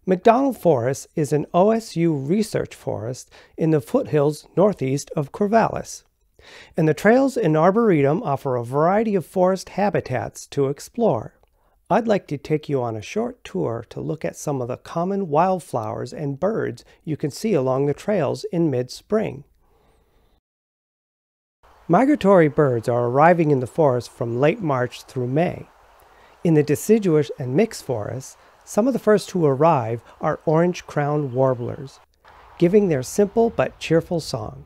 McDonald Forest is an OSU research forest in the foothills northeast of Corvallis, and the trails in Arboretum offer a variety of forest habitats to explore. I'd like to take you on a short tour to look at some of the common wildflowers and birds you can see along the trails in mid-spring. Migratory birds are arriving in the forest from late March through May. In the deciduous and mixed forests, some of the first to arrive are orange-crowned warblers, giving their simple but cheerful song.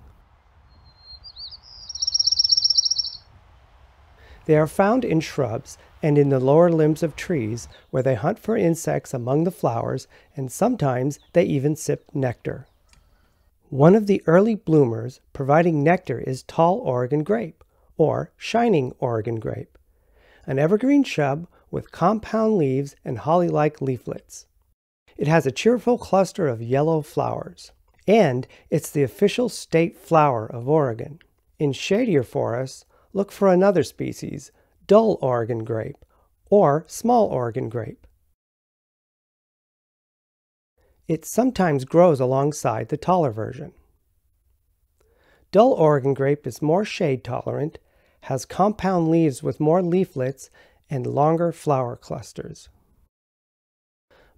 They are found in shrubs and in the lower limbs of trees, where they hunt for insects among the flowers, and sometimes they even sip nectar. One of the early bloomers providing nectar is tall Oregon grape, or shining Oregon grape, an evergreen shrub with compound leaves and holly-like leaflets. It has a cheerful cluster of yellow flowers, and it's the official state flower of Oregon. In shadier forests, look for another species, dull Oregon grape, or small Oregon grape. It sometimes grows alongside the taller version. Dull Oregon grape is more shade tolerant, has compound leaves with more leaflets, and longer flower clusters.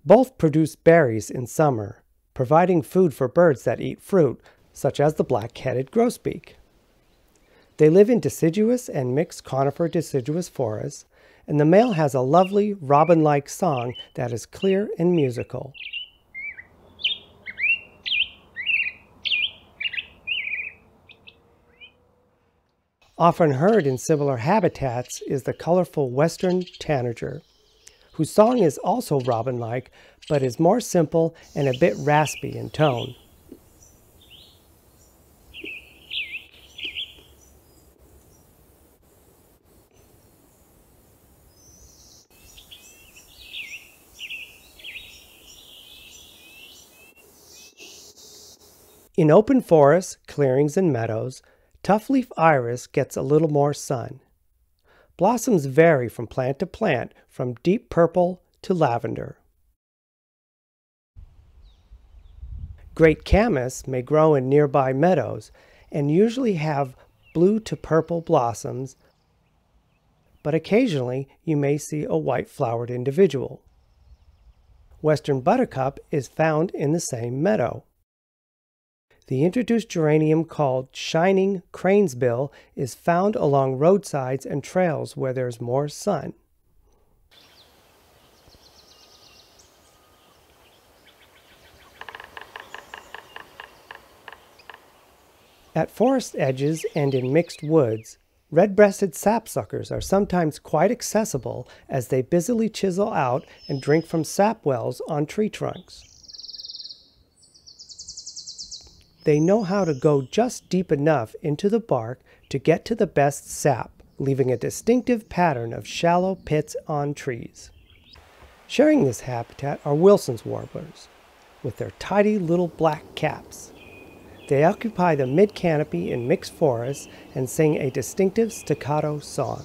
Both produce berries in summer, providing food for birds that eat fruit, such as the black-headed grosbeak. They live in deciduous and mixed conifer deciduous forests, and the male has a lovely robin-like song that is clear and musical. Often heard in similar habitats is the colorful western tanager, whose song is also robin-like, but is more simple and a bit raspy in tone. In open forests, clearings, and meadows, tough-leaf iris gets a little more sun. Blossoms vary from plant to plant, from deep purple to lavender. Great camas may grow in nearby meadows and usually have blue to purple blossoms, but occasionally you may see a white-flowered individual. Western buttercup is found in the same meadow. The introduced geranium called shining cranesbill is found along roadsides and trails where there's more sun. At forest edges and in mixed woods, red-breasted sapsuckers are sometimes quite accessible as they busily chisel out and drink from sap wells on tree trunks. They know how to go just deep enough into the bark to get to the best sap, leaving a distinctive pattern of shallow pits on trees. Sharing this habitat are Wilson's warblers, with their tidy little black caps. They occupy the mid-canopy in mixed forests and sing a distinctive staccato song.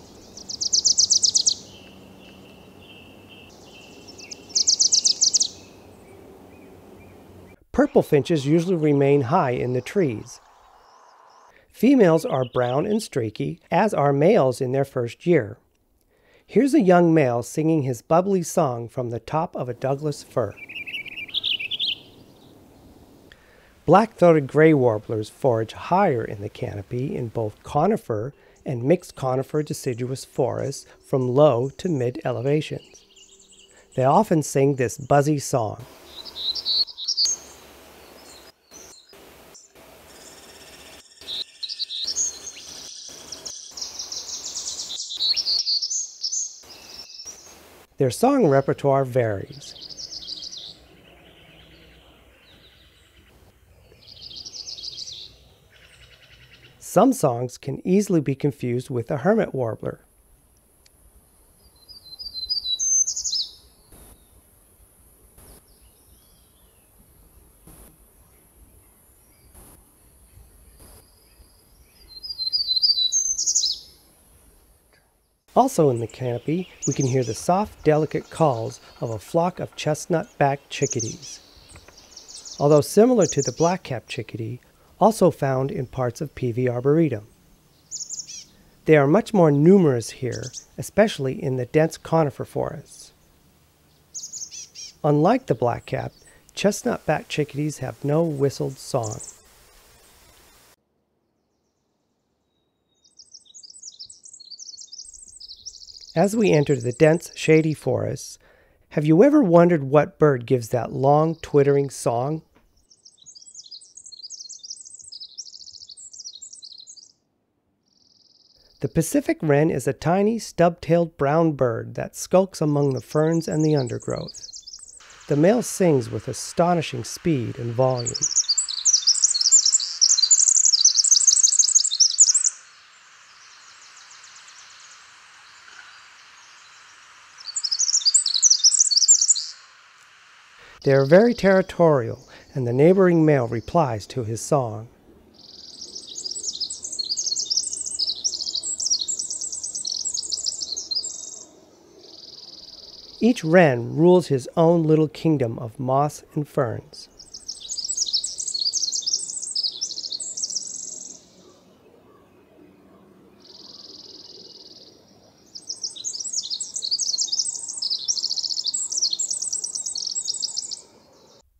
Purple finches usually remain high in the trees. Females are brown and streaky, as are males in their first year. Here's a young male singing his bubbly song from the top of a Douglas fir. Black-throated gray warblers forage higher in the canopy in both conifer and mixed conifer deciduous forests from low to mid elevations. They often sing this buzzy song. Their song repertoire varies. Some songs can easily be confused with the hermit warbler. Also in the canopy, we can hear the soft, delicate calls of a flock of chestnut-backed chickadees. Although similar to the black-capped chickadee, also found in parts of Peavy Arboretum. They are much more numerous here, especially in the dense conifer forests. Unlike the black-capped, chestnut-backed chickadees have no whistled song. As we enter the dense, shady forests, have you ever wondered what bird gives that long, twittering song? The Pacific wren is a tiny, stub-tailed brown bird that skulks among the ferns and the undergrowth. The male sings with astonishing speed and volume. They are very territorial, and the neighboring male replies to his song. Each wren rules his own little kingdom of moss and ferns.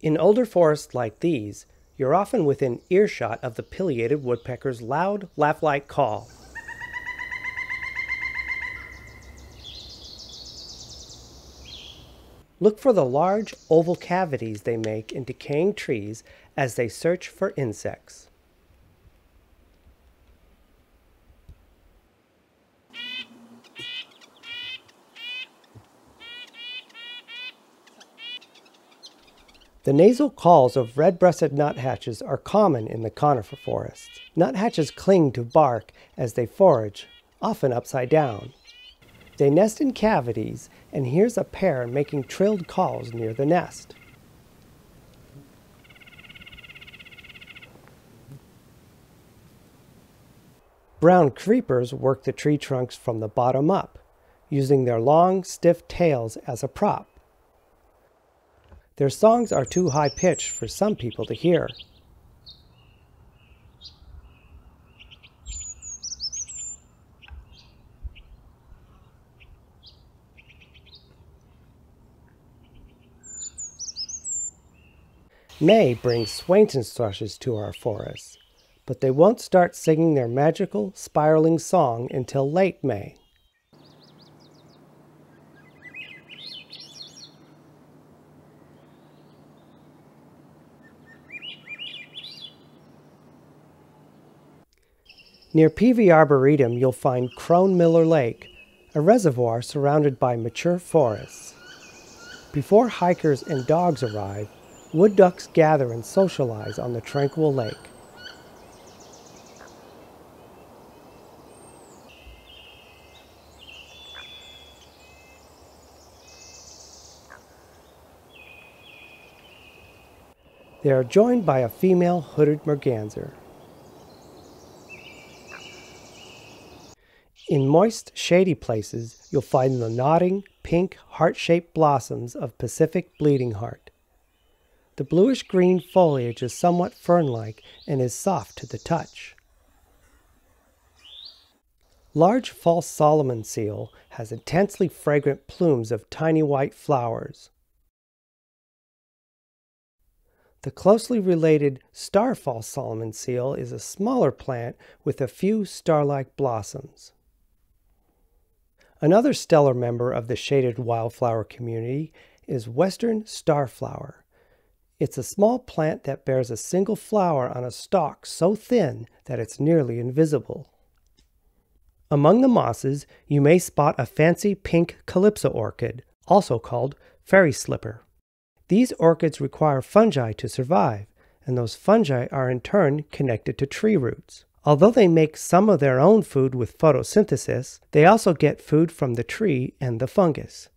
In older forests like these, you're often within earshot of the pileated woodpecker's loud, laugh-like call. Look for the large, oval cavities they make in decaying trees as they search for insects. The nasal calls of red-breasted nuthatches are common in the conifer forests. Nuthatches cling to bark as they forage, often upside down. They nest in cavities, and here's a pair making trilled calls near the nest. Brown creepers work the tree trunks from the bottom up, using their long, stiff tails as a prop. Their songs are too high-pitched for some people to hear. May brings Swainson's thrushes to our forests, but they won't start singing their magical, spiraling song until late May. Near Peavy Arboretum, you'll find Crone Miller Lake, a reservoir surrounded by mature forests. Before hikers and dogs arrive, wood ducks gather and socialize on the tranquil lake. They are joined by a female hooded merganser. In moist, shady places, you'll find the nodding, pink, heart-shaped blossoms of Pacific bleeding heart. The bluish-green foliage is somewhat fern-like and is soft to the touch. Large false Solomon seal has intensely fragrant plumes of tiny white flowers. The closely related star false Solomon seal is a smaller plant with a few star-like blossoms. Another stellar member of the shaded wildflower community is western starflower. It's a small plant that bears a single flower on a stalk so thin that it's nearly invisible. Among the mosses, you may spot a fancy pink calypso orchid, also called fairy slipper. These orchids require fungi to survive, and those fungi are in turn connected to tree roots. Although they make some of their own food with photosynthesis, they also get food from the tree and the fungus.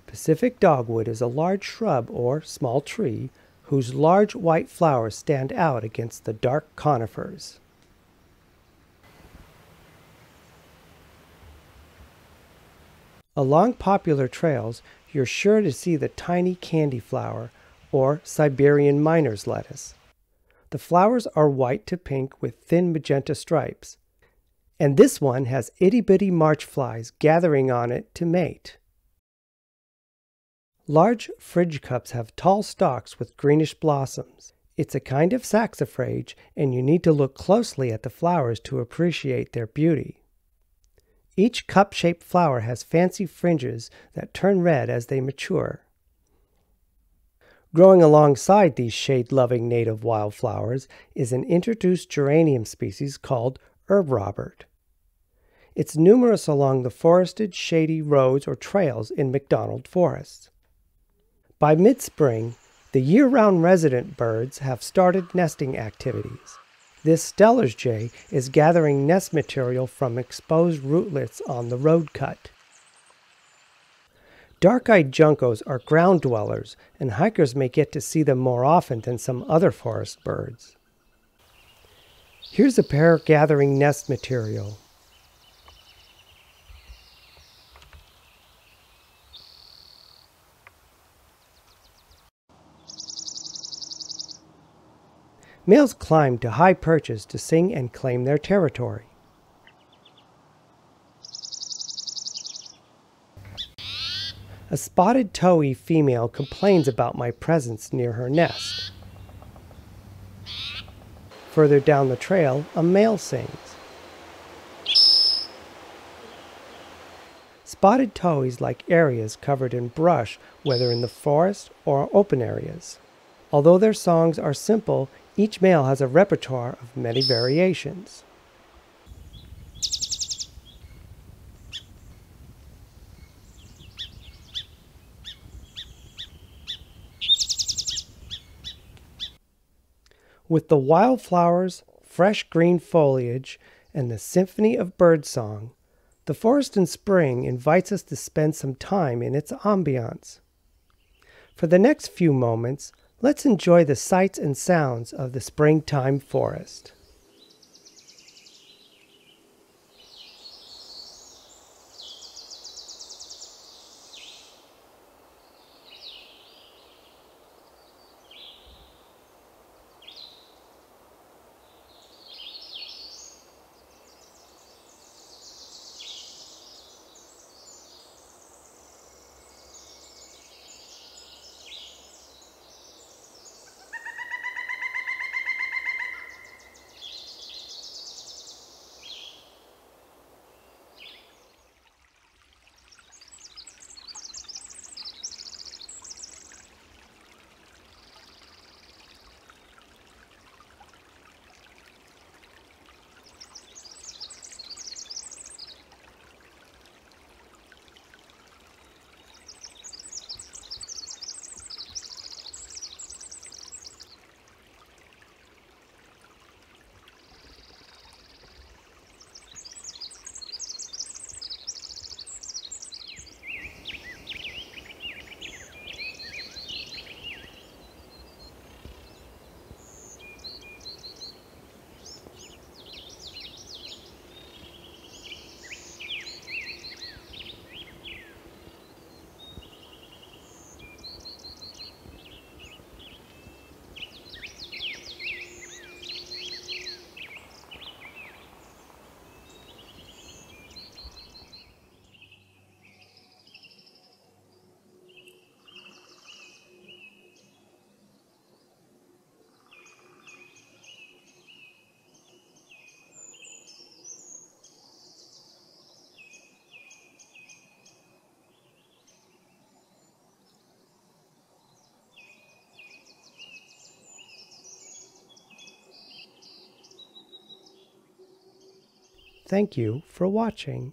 Pacific dogwood is a large shrub or small tree whose large white flowers stand out against the dark conifers. Along popular trails, you're sure to see the tiny candyflower, or Siberian miner's lettuce. The flowers are white to pink with thin magenta stripes, and this one has itty-bitty march flies gathering on it to mate. Large fridge cups have tall stalks with greenish blossoms. It's a kind of saxifrage, and you need to look closely at the flowers to appreciate their beauty. Each cup-shaped flower has fancy fringes that turn red as they mature. Growing alongside these shade-loving native wildflowers is an introduced geranium species called herb robert. It's numerous along the forested, shady roads or trails in McDonald Forest. By mid-spring, the year-round resident birds have started nesting activities. This Steller's jay is gathering nest material from exposed rootlets on the road cut. Dark-eyed juncos are ground dwellers, and hikers may get to see them more often than some other forest birds. Here's a pair gathering nest material. Males climb to high perches to sing and claim their territory. A spotted towhee female complains about my presence near her nest. Further down the trail, a male sings. Spotted towhees like areas covered in brush, whether in the forest or open areas. Although their songs are simple, each male has a repertoire of many variations. With the wildflowers, fresh green foliage, and the symphony of birdsong, the forest in spring invites us to spend some time in its ambiance. For the next few moments, let's enjoy the sights and sounds of the springtime forest. Thank you for watching.